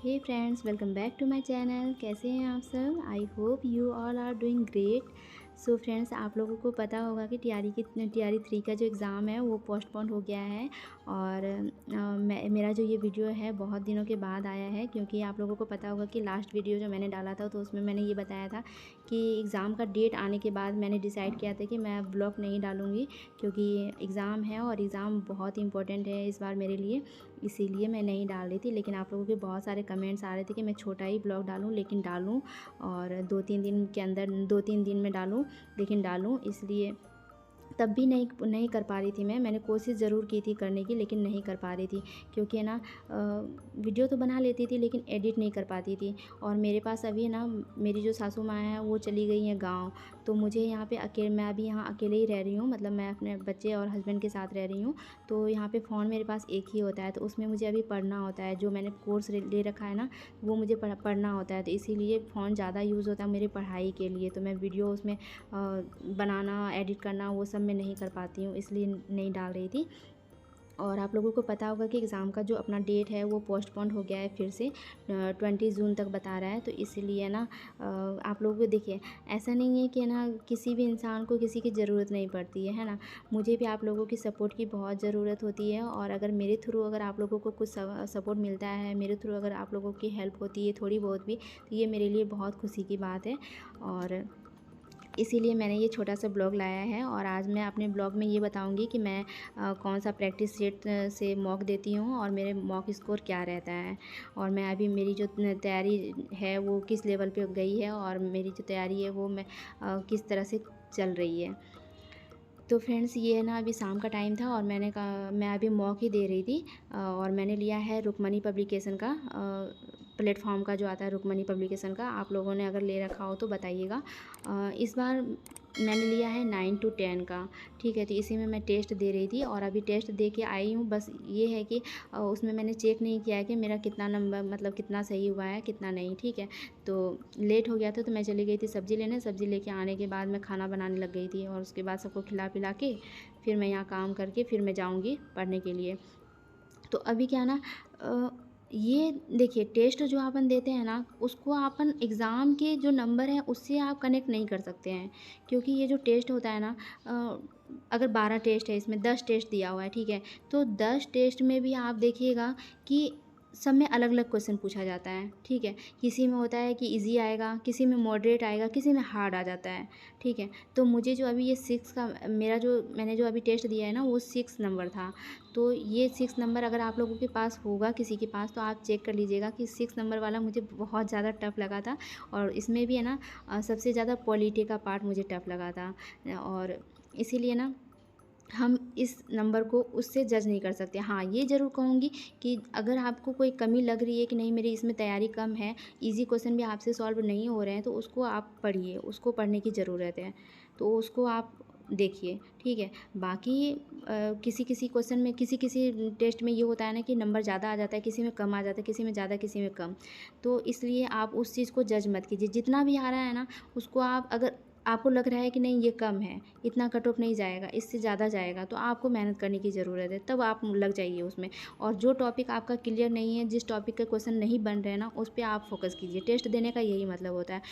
Hey friends, welcome back to my channel. कैसे हैं आप सब? I hope you all are doing great. So friends, आप लोगों को पता होगा कि टीआरई 3 का जो एग्ज़ाम है वो पोस्टपोन हो गया है। और मेरा जो ये वीडियो है बहुत दिनों के बाद आया है, क्योंकि आप लोगों को पता होगा कि लास्ट वीडियो जो मैंने डाला था तो उसमें मैंने ये बताया था कि एग्ज़ाम का डेट आने के बाद मैंने डिसाइड किया था कि मैं ब्लॉग नहीं डालूँगी, क्योंकि एग्ज़ाम है और एग्ज़ाम बहुत ही इंपॉर्टेंट है इस बार मेरे लिए। इसीलिए मैं नहीं डाल रही थी। लेकिन आप लोगों के बहुत सारे कमेंट्स आ रहे थे कि मैं छोटा ही ब्लॉग डालूं, लेकिन डालूं, और 2-3 दिन के अंदर 2-3 दिन में डालूं, लेकिन डालूं। इसलिए तब भी नहीं कर पा रही थी। मैंने कोशिश ज़रूर की थी करने की, लेकिन नहीं कर पा रही थी, क्योंकि है ना वीडियो तो बना लेती थी लेकिन एडिट नहीं कर पाती थी। और मेरे पास अभी है ना, मेरी जो सासू माँ हैं वो चली गई हैं गाँव, तो मुझे यहाँ पे मैं अभी यहाँ अकेले ही रह रही हूँ। मतलब मैं अपने बच्चे और हस्बैंड के साथ रह रही हूँ। तो यहाँ पे फ़ोन मेरे पास एक ही होता है, तो उसमें मुझे अभी पढ़ना होता है। जो मैंने कोर्स ले रखा है ना, वो मुझे पढ़ना होता है, तो इसीलिए फ़ोन ज़्यादा यूज़ होता है मेरी पढ़ाई के लिए। तो मैं वीडियो उसमें बनाना, एडिट करना, वो सब मैं नहीं कर पाती हूँ, इसलिए नहीं डाल रही थी। और आप लोगों को पता होगा कि एग्ज़ाम का जो अपना डेट है वो पोस्टपोन हो गया है फिर से, 20 जून तक बता रहा है। तो इसलिए ना आप लोगों को देखिए, ऐसा नहीं है कि ना किसी भी इंसान को किसी की ज़रूरत नहीं पड़ती है ना। मुझे भी आप लोगों की सपोर्ट की बहुत ज़रूरत होती है, और अगर मेरे थ्रू अगर आप लोगों को कुछ सपोर्ट मिलता है, मेरे थ्रू अगर आप लोगों की हेल्प होती है थोड़ी बहुत भी, तो ये मेरे लिए बहुत खुशी की बात है। और इसीलिए मैंने ये छोटा सा ब्लॉग लाया है। और आज मैं अपने ब्लॉग में ये बताऊंगी कि मैं कौन सा प्रैक्टिस सेट से मॉक देती हूँ और मेरे मॉक स्कोर क्या रहता है, और मैं अभी मेरी जो तैयारी है वो किस लेवल पे गई है, और मेरी जो तैयारी है वो मैं किस तरह से चल रही है। तो फ्रेंड्स, ये है ना, अभी शाम का टाइम था और मैंने कहा मैं अभी मॉक ही दे रही थी। और मैंने लिया है रुक्मणी पब्लिकेशन का, प्लेटफॉर्म का जो आता है रुक्मणी पब्लिकेशन का। आप लोगों ने अगर ले रखा हो तो बताइएगा। इस बार मैंने लिया है 9 to 10 का, ठीक है। तो इसी में मैं टेस्ट दे रही थी और अभी टेस्ट दे के आई हूँ। बस ये है कि उसमें मैंने चेक नहीं किया है कि मेरा कितना नंबर, मतलब कितना सही हुआ है कितना नहीं, ठीक है। तो लेट हो गया था, तो मैं चली गई थी सब्ज़ी लेने। सब्ज़ी लेके आने के बाद मैं खाना बनाने लग गई थी, और उसके बाद सबको खिला पिला के फिर मैं यहाँ काम करके फिर मैं जाऊँगी पढ़ने के लिए। तो अभी क्या ना, ये देखिए, टेस्ट जो अपन देते हैं ना, उसको अपन एग्ज़ाम के जो नंबर हैं उससे आप कनेक्ट नहीं कर सकते हैं। क्योंकि ये जो टेस्ट होता है ना, अगर 12 टेस्ट है, इसमें 10 टेस्ट दिया हुआ है, ठीक है। तो 10 टेस्ट में भी आप देखिएगा कि सब में अलग अलग क्वेश्चन पूछा जाता है, ठीक है। किसी में होता है कि इजी आएगा, किसी में मॉडरेट आएगा, किसी में हार्ड आ जाता है, ठीक है। तो मुझे जो अभी ये 6 का मैंने जो अभी टेस्ट दिया है ना, वो 6 नंबर था। तो ये 6 नंबर अगर आप लोगों के पास होगा किसी के पास, तो आप चेक कर लीजिएगा कि 6 नंबर वाला मुझे बहुत ज़्यादा टफ लगा था। और इसमें भी है ना, सबसे ज़्यादा पॉलिटी का पार्ट मुझे टफ लगा था। और इसीलिए ना, हम इस नंबर को उससे जज नहीं कर सकते। हाँ, ये ज़रूर कहूँगी कि अगर आपको कोई कमी लग रही है कि नहीं मेरी इसमें तैयारी कम है, इजी क्वेश्चन भी आपसे सॉल्व नहीं हो रहे हैं, तो उसको आप पढ़िए, उसको पढ़ने की ज़रूरत है। तो उसको आप देखिए, ठीक है। बाकी किसी किसी क्वेश्चन में, किसी किसी टेस्ट में ये होता है ना कि नंबर ज़्यादा आ जाता है, किसी में कम आ जाता है, किसी में ज़्यादा, किसी में कम। तो इसलिए आप उस चीज़ को जज मत कीजिए। जितना भी आ रहा है ना, उसको आप, अगर आपको लग रहा है कि नहीं ये कम है, इतना कट ऑफ नहीं जाएगा, इससे ज़्यादा जाएगा, तो आपको मेहनत करने की ज़रूरत है, तब आप लग जाइए उसमें। और जो टॉपिक आपका क्लियर नहीं है, जिस टॉपिक के क्वेश्चन नहीं बन रहे हैं ना, उस पे आप फोकस कीजिए। टेस्ट देने का यही मतलब होता है।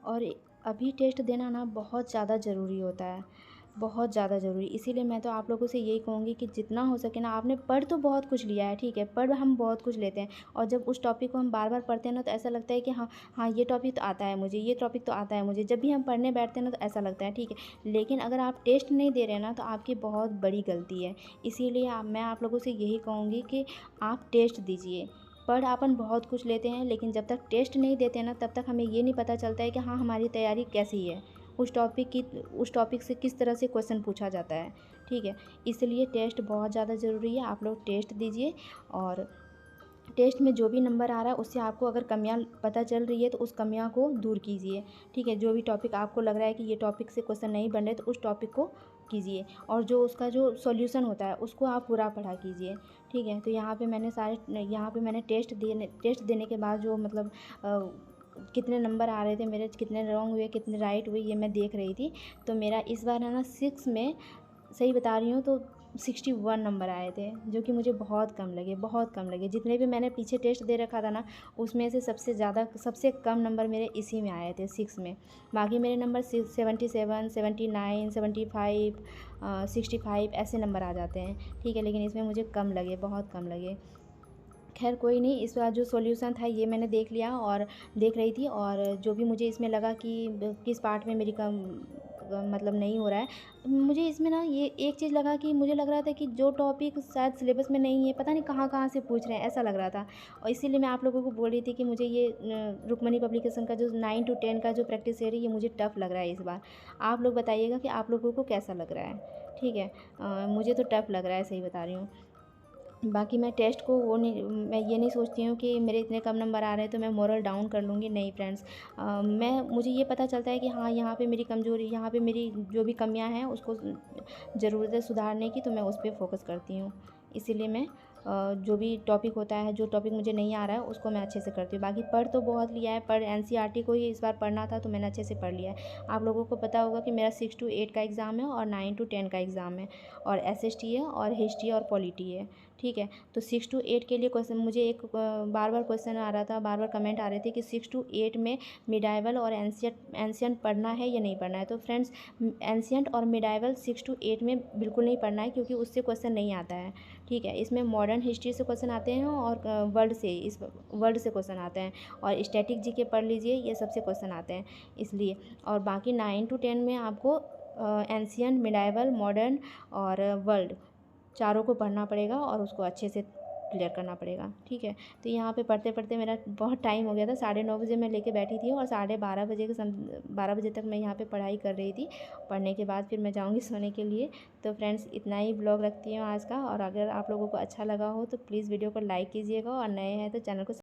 और अभी टेस्ट देना ना बहुत ज़्यादा ज़रूरी होता है, बहुत ज़्यादा ज़रूरी। इसीलिए मैं तो आप लोगों से यही कहूँगी कि जितना हो सके ना, आपने पढ़ तो बहुत कुछ लिया है, ठीक है, पढ़ हम बहुत कुछ लेते हैं, और जब उस टॉपिक को हम बार बार पढ़ते हैं ना, तो ऐसा लगता है कि हाँ हाँ, ये टॉपिक तो आता है मुझे, ये टॉपिक तो आता है मुझे। जब भी हम पढ़ने बैठते हैं ना, तो ऐसा लगता है, ठीक है। लेकिन अगर आप टेस्ट नहीं दे रहे हैं ना, तो आपकी बहुत बड़ी गलती है। इसीलिए मैं आप लोगों से यही कहूँगी कि आप टेस्ट दीजिए। पढ़ अपन बहुत कुछ लेते हैं, लेकिन जब तक टेस्ट नहीं देते ना, तब तक हमें ये नहीं पता चलता है कि हाँ हमारी तैयारी कैसी है, उस टॉपिक से किस तरह से क्वेश्चन पूछा जाता है, ठीक है। इसलिए टेस्ट बहुत ज़्यादा ज़रूरी है। आप लोग टेस्ट दीजिए, और टेस्ट में जो भी नंबर आ रहा है उससे आपको अगर कमियां पता चल रही है, तो उस कमियां को दूर कीजिए, ठीक है। जो भी टॉपिक आपको लग रहा है कि ये टॉपिक से क्वेश्चन नहीं बन रहे, तो उस टॉपिक को कीजिए, और जो उसका जो सॉल्यूशन होता है उसको आप पूरा पढ़ा कीजिए, ठीक है। तो यहाँ पे मैंने टेस्ट देने के बाद जो मतलब कितने नंबर आ रहे थे मेरे, कितने रॉन्ग हुए कितने राइट हुए, ये मैं देख रही थी। तो मेरा इस बार है ना 6 में, सही बता रही हूँ, तो 61 नंबर आए थे, जो कि मुझे बहुत कम लगे, बहुत कम लगे। जितने भी मैंने पीछे टेस्ट दे रखा था ना, उसमें से सबसे कम नंबर मेरे इसी में आए थे, 6 में। बाकी मेरे नंबर 77, 79, 75, 65 ऐसे नंबर आ जाते हैं, ठीक है। लेकिन इसमें मुझे कम लगे, बहुत कम लगे। खैर कोई नहीं, इस बार जो सॉल्यूशन था ये मैंने देख लिया और देख रही थी, और जो भी मुझे इसमें लगा कि किस पार्ट में मेरी कम मतलब नहीं हो रहा है, मुझे इसमें ना ये एक चीज़ लगा कि मुझे लग रहा था कि जो टॉपिक शायद सिलेबस में नहीं है, पता नहीं कहाँ से पूछ रहे हैं, ऐसा लग रहा था। और इसीलिए मैं आप लोगों को बोल रही थी कि मुझे ये रुक्मणी पब्लिकेशन का जो 9 to 10 का जो प्रैक्टिस एरिया, ये मुझे टफ़ लग रहा है इस बार। आप लोग बताइएगा कि आप लोगों को कैसा लग रहा है, ठीक है। मुझे तो टफ़ लग रहा है, सही बता रही हूँ। बाकी मैं टेस्ट को वो नहीं, मैं ये नहीं सोचती हूँ कि मेरे इतने कम नंबर आ रहे हैं तो मैं मोरल डाउन कर लूँगी, नहीं फ्रेंड्स। मुझे ये पता चलता है कि हाँ, यहाँ पे मेरी कमज़ोरी, यहाँ पे मेरी जो भी कमियाँ हैं उसको ज़रूरत है सुधारने की, तो मैं उस पर फ़ोकस करती हूँ। इसीलिए मैं जो भी टॉपिक होता है, जो टॉपिक मुझे नहीं आ रहा है उसको मैं अच्छे से करती हूँ। बाकी पढ़ तो बहुत लिया है, एनसीईआरटी को ही इस बार पढ़ना था तो मैंने अच्छे से पढ़ लिया है। आप लोगों को पता होगा कि मेरा 6 to 8 का एग्ज़ाम है और 9 to 10 का एग्ज़ाम है, और एसएसटी है और हिस्ट्री और पॉलिटी है, ठीक है। तो 6 to 8 के लिए क्वेश्चन मुझे एक बार क्वेश्चन आ रहा था, बार कमेंट आ रहे थे कि 6 to 8 में मिडाइवल और एंशियंट पढ़ना है या नहीं पढ़ना है। तो फ्रेंड्स, एंशियंट और मिडाइवल 6 to 8 में बिल्कुल नहीं पढ़ना है, क्योंकि उससे क्वेश्चन नहीं आता है, ठीक है। इसमें मॉडर्न हिस्ट्री से क्वेश्चन आते हैं और वर्ल्ड से क्वेश्चन आते हैं, और स्टैटिक जीके पढ़ लीजिए, ये सबसे क्वेश्चन आते हैं इसलिए। और बाकी 9 to 10 में आपको एंशियंट, मिडाइवल, मॉडर्न और वर्ल्ड चारों को पढ़ना पड़ेगा और उसको अच्छे से क्लियर करना पड़ेगा, ठीक है। तो यहाँ पे पढ़ते पढ़ते मेरा बहुत टाइम हो गया था, 9:30 बजे मैं लेके बैठी थी और 12:30 बजे 12 बजे तक मैं यहाँ पे पढ़ाई कर रही थी। पढ़ने के बाद फिर मैं जाऊँगी सोने के लिए। तो फ्रेंड्स, इतना ही ब्लॉग रखती हूँ आज का, और अगर आप लोगों को अच्छा लगा हो तो प्लीज़ वीडियो को लाइक कीजिएगा, और नए हैं तो चैनल को